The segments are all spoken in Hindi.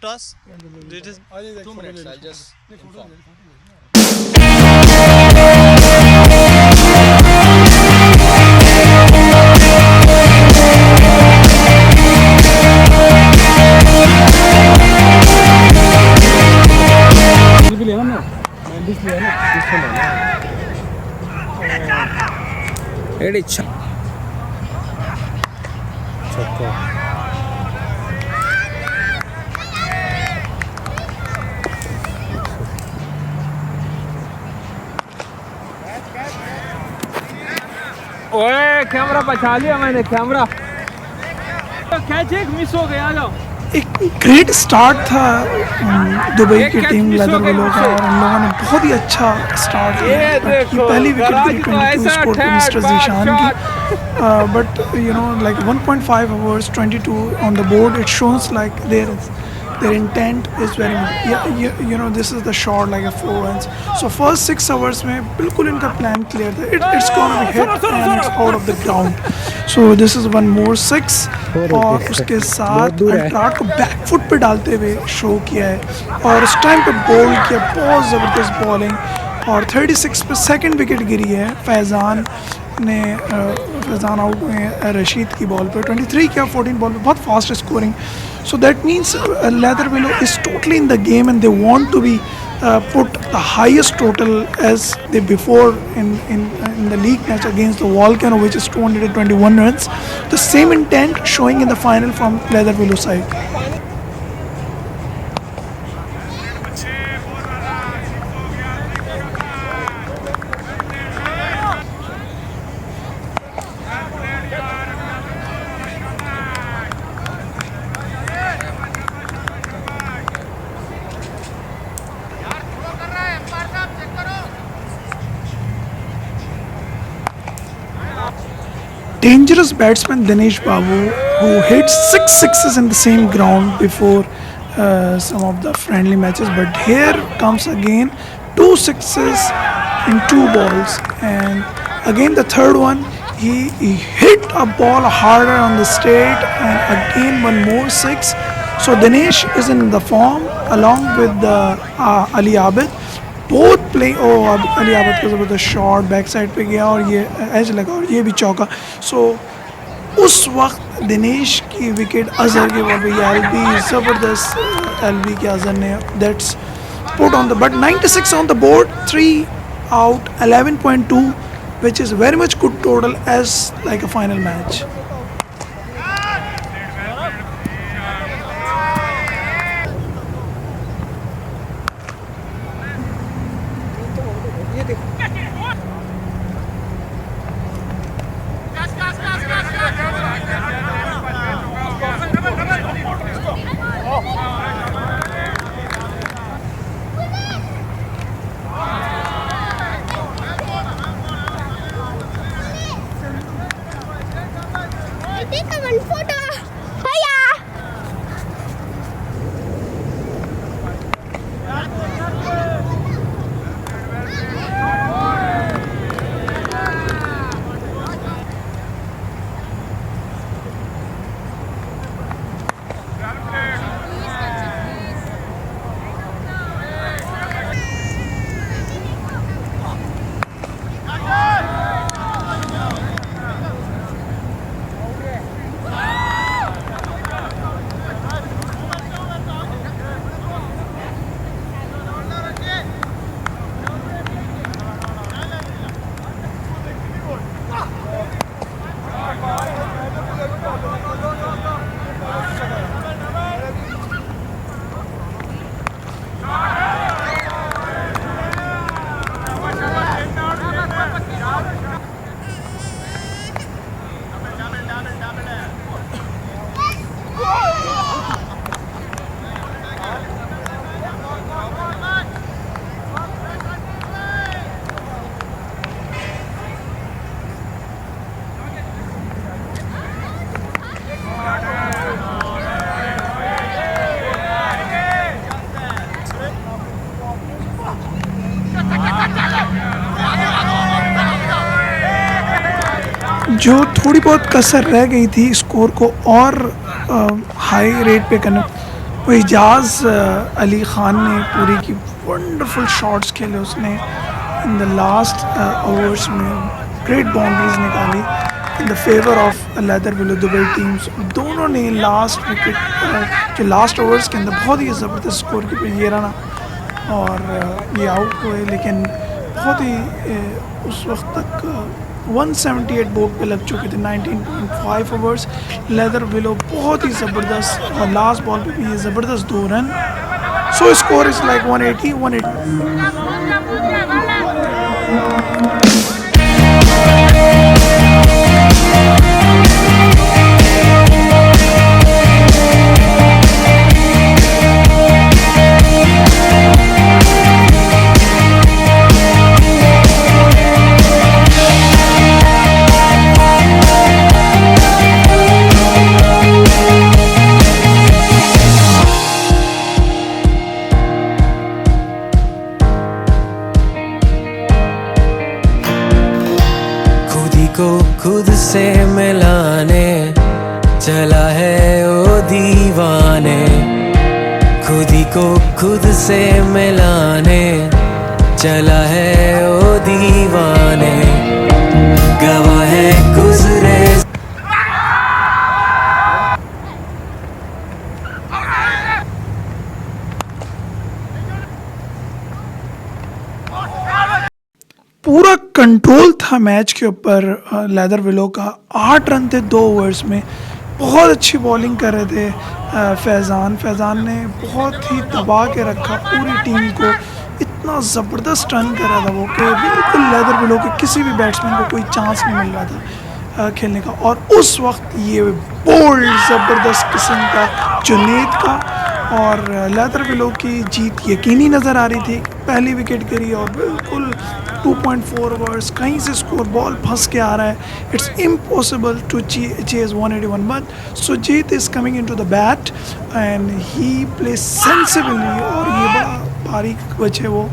toss? Did it? 2 minutes. I'll just inform. ओए कैमरा बचा लिया मैंने, कैमरा कैच एक मिस हो गया। जाओ, एक ग्रेट स्टार्ट था दुबई की टीम लेदर विलो का, और इन लोगों ने बहुत ही अच्छा स्टार्ट किया। ये पहली विकेट गिरी 22 स्कोर पे मिस्टर जीशान की, but you know like 1.5 overs 22 on the board, it shows like their intent is very much, you know, this is the shot like a 4 runs. So first 6 overs में बिल्कुल इनका plan clear था, it's gonna be hit and it's out of the ground. So this is one more 6, और उसके साथ अंतराट को बैक फुट पे डालते हुए शो किया है, और उस टाइम पे बॉल किया बहुत ज़बरदस्त बॉलिंग, और 36 पे सेकंड विकेट गिरी है फैज़ान आउट हुए हैं रशीद की बॉल पे। 23 किया 14 बॉल पे, बहुत fast scoring. So that means Leather Willow is totally in the game, and they want to be put the highest total as they before in the league match against the Volcano, which is 221 runs. The same intent showing in the final from Leather Willow side. Dangerous batsman Dinesh Babu, who hit 6 sixes in the same ground before some of the friendly matches, but here comes again 2 sixes in 2 balls, and again the third one he hit a ball harder on the straight, and again one more 6. So Dinesh is in the form along with Ali Abid. Both play Ali Abid का ज़बरदस्त शॉट बैक साइड पे गया, और ये एज लगा, और ये भी चौका। सो उस वक्त दिनेश की विकेट अजहर के बॉल पे, एलबी ज़बरदस्त एलबी के अजहर ने that's put on the, but 96 on the board, 3 out 11.2, which is very much good total as like a final match. जो थोड़ी बहुत कसर रह गई थी स्कोर को और हाई रेट पे करने, वो इजाज़ अली ख़ान ने पूरी की वंडरफुल शॉट्स खेले उसने इन द लास्ट ओवर्स में, ग्रेट बाउंड्रीज निकाली in the favour of leather willow Dubai teams. दोनों ने लास्ट विकेट जो लास्ट ओवर्स के अंदर बहुत ही ज़बरदस्त स्कोर की ये रना और ये आउट हुए, लेकिन बहुत ही उस वक्त तक 178 बोर्ड पे लग चुके थे। 19.5 ओवर्स लेदर विलो बहुत ही ज़बरदस्त और लास्ट बॉल पे भी ये ज़बरदस्त 2 run. So score is like 180। को खुद से मिलाने चला है ओ दीवाने, खुद ही को खुद से मिलाने चला है ओ दीवाने, गवाह है गुजरे। पूरा कंट्रोल था मैच के ऊपर लेदर विलो का। 8 रन थे 2 ओवर्स में। बहुत अच्छी बॉलिंग कर रहे थे फैज़ान ने बहुत ही दबा के रखा पूरी टीम को। इतना ज़बरदस्त रन कर रहा था वो कि बिल्कुल लेदर विलो के किसी भी बैट्समैन को कोई चांस नहीं मिल रहा था खेलने का। और उस वक्त ये बोल्ड ज़बरदस्त किस्म का जुनैद का और लेदर विलो की जीत यकीनी नज़र आ रही थी। पहली विकेट गिरी और बिल्कुल 2.4 ओवर्स, कहीं से स्कोर बॉल फंस के आ रहा है। It's impossible to chase 181, but Sujit is coming into the bat and he play sensibly और ये बड़ा बारीक बचे वो।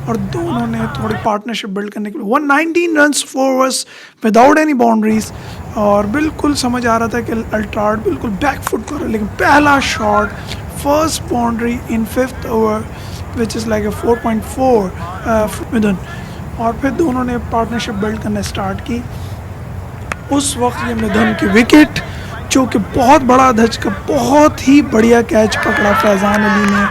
और दोनों ने थोड़ी पार्टनरशिप बिल्ड करने के लिए 119 runs 4 overs without any boundaries. और बिल्कुल समझ आ रहा था कि अल्ट्राड बिल्कुल बैक फुट कर रहा है, लेकिन पहला shot first boundary in 5th over which is like a 4.4 मिथुन। और फिर दोनों ने पार्टनरशिप बिल्ड करना स्टार्ट की। उस वक्त ये मिथुन की विकेट जो कि बहुत बड़ा धचका, बहुत ही बढ़िया कैच पकड़ा फैज़ान अली ने,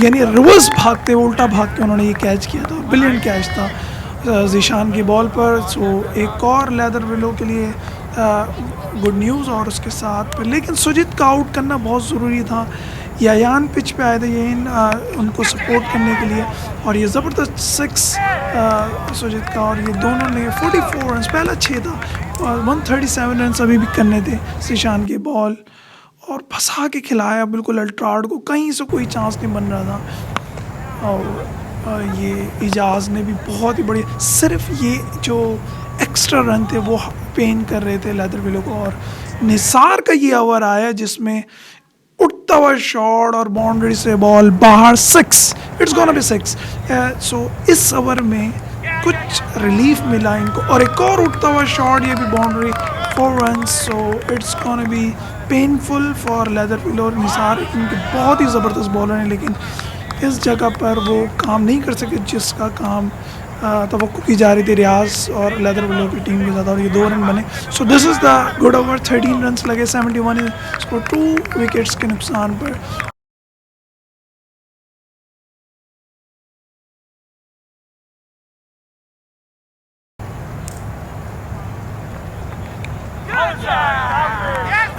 यानी रिवर्स भागते उल्टा भाग के उन्होंने ये कैच किया था। ब्रिलियंट कैच था ज़ीशान की बॉल पर। सो एक और लेदर विलो के लिए गुड न्यूज़। और उसके साथ लेकिन सुजीत का आउट करना बहुत ज़रूरी था। यायान पिच पे आए थे ये उनको सपोर्ट करने के लिए और ये ज़बरदस्त 6 सुजीत का। और ये दोनों ने 44 रन, पहला 6 था और 137 रन अभी भी करने थे ज़ीशान की बॉल और फंसा के खिलाया बिल्कुल अल्ट्राड को, कहीं से कोई चांस नहीं बन रहा था। और ये इजाज़ ने भी बहुत ही बढ़िया, सिर्फ ये जो एक्स्ट्रा रन थे वो पेन कर रहे थे लेदर विलो को। और निसार का ये ओवर आया जिसमें उठता हुआ शॉट और बाउंड्री से बॉल बाहर, 6, इट्स गोना बी 6। सो इस ओवर में कुछ रिलीफ मिला इनको और एक और उठता हुआ शॉट, ये भी boundary, 4 run. So it's gonna B painful for leather willow. Nisar इनके बहुत ही ज़बरदस्त बॉलर हैं, लेकिन इस जगह पर वो काम नहीं कर सके जिसका काम तवक्को की जा रही थी रियाज और लेदर विलो की टीम के साथ। और ये 2 रन बने। So this is the good over. 13 run लगे, 71 स्कोर 2 विकेट्स के नुकसान पर।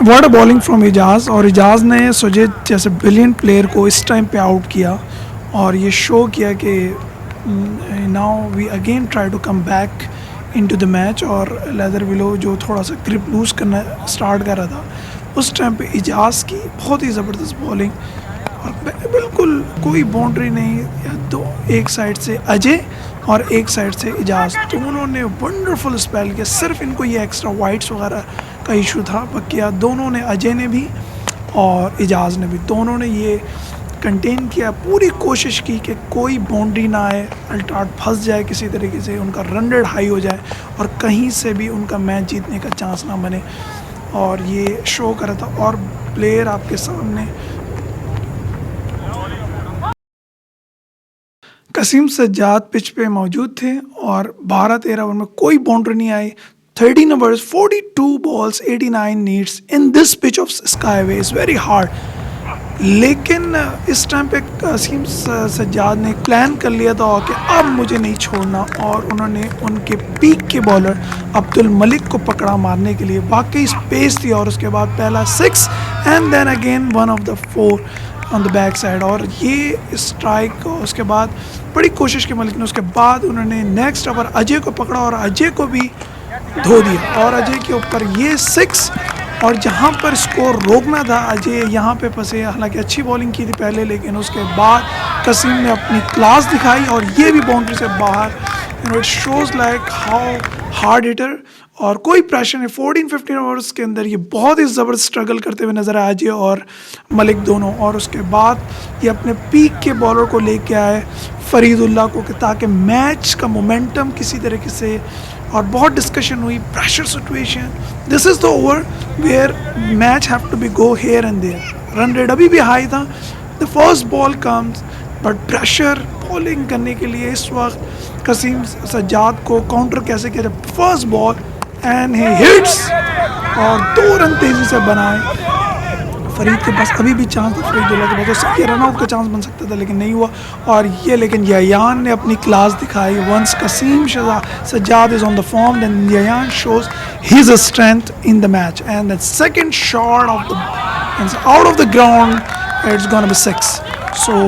What a bowling from Ejaz. और इजाज़ ने सुजीत जैसे ब्रिलियंट प्लेयर को इस टाइम पे आउट किया और ये शो किया कि now we again try to come back into the match. और लेदर विलो जो थोड़ा सा ग्रिप लूज़ करना स्टार्ट कर रहा था उस टाइम पे इजाज़ की बहुत ही ज़बरदस्त बॉलिंग और बिल्कुल कोई बाउंड्री नहीं। एक साइड से अजय और एक साइड से इजाज़, दोनों ने वंडरफुल स्पेल किया। सिर्फ इनको ये एक्स्ट्रा वाइट्स वगैरह का इशू था, बाकी दोनों ने, अजय ने भी और इजाज़ ने भी, दोनों ने ये कंटेन किया। पूरी कोशिश की कि कोई बाउंड्री ना आए, अल्ट्राड फंस जाए किसी तरीके से, उनका रन रेट हाई हो जाए और कहीं से भी उनका मैच जीतने का चांस ना बने। और ये शो कर रहा था। और प्लेयर आपके सामने कसीम सज्जाद पिच पे मौजूद थे और 12-13 ओवर में कोई बाउंड्री नहीं आई. 13 overs, 42 balls, 89 needs in this pitch of Skyway is very hard. लेकिन इस टाइम पे कसीम सज्जाद ने प्लान कर लिया था कि अब मुझे नहीं छोड़ना, और उन्होंने उनके पीक के बॉलर अब्दुल मलिक को पकड़ा मारने के लिए. वाकई स्पेस थी और उसके बाद पहला 6 and then again 1 of the 4 on the back side, और ये स्ट्राइक. उसके बाद बड़ी कोशिश की मलिक ने, उसके बाद उन्होंने नेक्स्ट ओवर अजय को पकड़ा और अजय को भी धो दिया, और अजय के ऊपर ये 6. और जहाँ पर स्कोर रोकना था अजय यहाँ पे फंसे. हालांकि अच्छी बॉलिंग की थी पहले, लेकिन उसके बाद कसीम ने अपनी क्लास दिखाई और ये भी बाउंड्री से बाहर. It shows like how hard hitter, और कोई प्रेशर नहीं. 14-15 ओवर्स के अंदर ये बहुत ही ज़बरदस्त स्ट्रगल करते हुए नजर आए अजय और मलिक दोनों. और उसके बाद ये अपने पीक के बॉलर को लेके आए फरीदुल्लाह को, कि ताकि मैच का मोमेंटम किसी तरीके से. और बहुत डिस्कशन हुई, pressure situation. This is the over where match have to be go here and there. Run rate अभी भी हाई था. The first ball comes, but pressure bowling करने के लिए इस वक्त कसीम सज्जाद को काउंटर कैसे किया जाए. First ball and he hits, और 2 रन तेज़ी से बनाए. फरीद के पास अभी भी चांस था, फरीदुल्लाह के पास, तो सबके रनआउट का चांस बन सकता था लेकिन नहीं हुआ. और ये लेकिन यायान ने अपनी क्लास दिखाई. Once Qasim Sajjad is on the form, then Yayan shows his strength in the match. And the second shot of the out of the ground, it's gonna be 6. So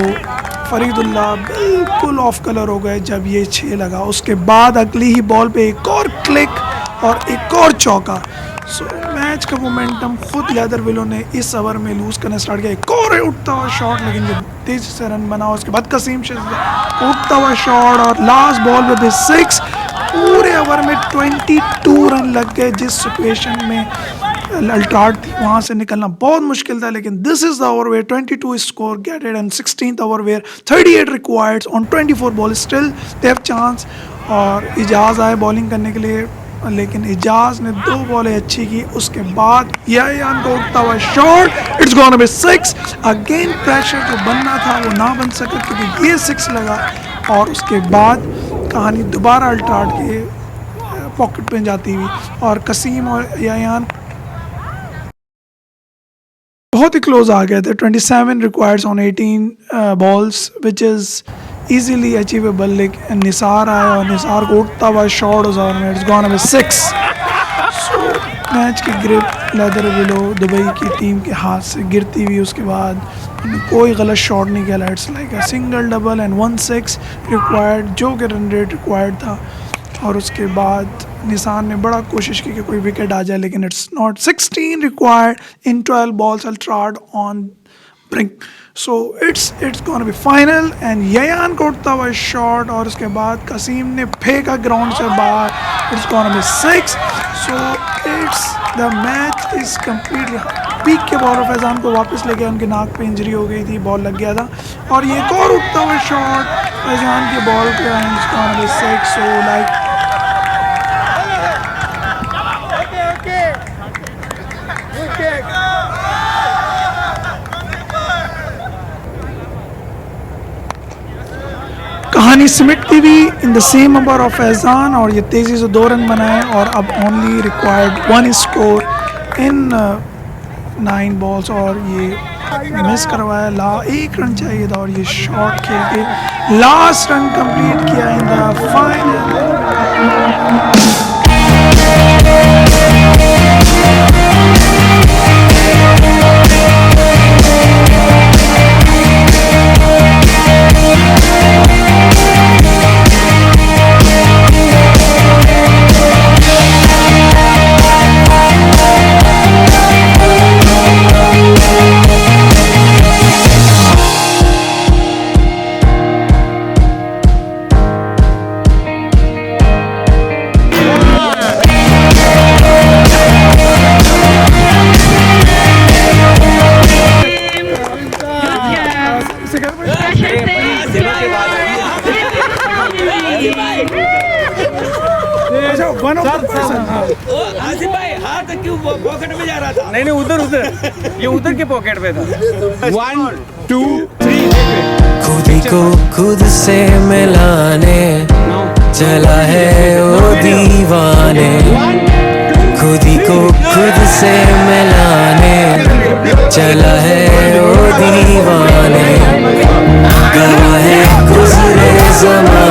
Faridullah बिल्कुल ऑफ कलर हो गए जब ये 6 लगा. उसके बाद अगली ही बॉल पे एक और क्लिक और एक और चौका. सो मैच का मोमेंटम खुद लेदर विलो ने इस ओवर में लूज करना स्टार्ट किया. एक और उठता हुआ शॉट, लेकिन जो तेजी से रन बना. उसके बाद कसीम उठता हुआ शॉट और लास्ट बॉल पे भी 6. पूरे ओवर में 22 रन लग गए. जिस सिचुएशन में अल्ट्राड थी वहाँ से निकलना बहुत मुश्किल था, लेकिन this is the over where 22 score getted and 16th over where 38 required on 24 ball. Still they have chance. और इजाज़ आए बॉलिंग करने के लिए, लेकिन इजाज ने 2 बॉलें अच्छी की. उसके बाद यायान को उठता हुआ shot, it's gonna be 6. Again pressure जो बनना था वो ना बन सका क्योंकि ये 6 लगा. और उसके बाद कहानी दोबारा अल्ट्राड के पॉकेट पे जाती हुई, और कसीम और यायान बहुत ही क्लोज आ गए थे. 27 required on 18 balls which is easily achievable. लेकिन निसार आया और निसार को उठता हुआ शॉट उस ओवर में, it's gonna be 6. So match की ग्रिप लेदर विलो दुबई की टीम के हाथ से गिरती हुई. उसके बाद कोई गलत शॉट नहीं किया. It's like a single double and 1-6 required, जो कि रन रेट रिक्वायर्ड था. और उसके बाद निसार ने बड़ा कोशिश की कि कोई विकेट आ जाए, लेकिन it's not. 16 required in 12 balls. अल्ट्राड on brink. So it's gonna be final. And Yayan को उठता हुआ शॉट, और उसके बाद कसीम ने फेंका ग्राउंड से बाहर. It's gonna be 6. So it's the match is completely. Peak के बॉलर फैजान को वापस ले गया, उनके नाक पे इंजरी हो गई थी, बॉल लग गया था. और ये एक और उठता हुआ शॉट फैजान के बॉल पे, and it's gonna be 6. So like कहानी सिमटती हुई in the same over of Faizan, और ये तेज़ी से 2 रन बनाए. और अब only required 1 score in 9 balls, और ये मिस करवाया. 1 रन चाहिए था, और ये शॉट खेल के लास्ट रन कंप्लीट किया इन द फाइनल. आसिफ भाई हाथ क्यों पॉकेट में जा रहा था? नहीं उधर ये उधर के पॉकेट में था. 1 2 3 खुद ही को खुद से मिलाने चला है ओ दीवाने, खुद ही को खुद से मिलाने चला है ओ दीवाने, गवाह है गुज़रे ज़माने।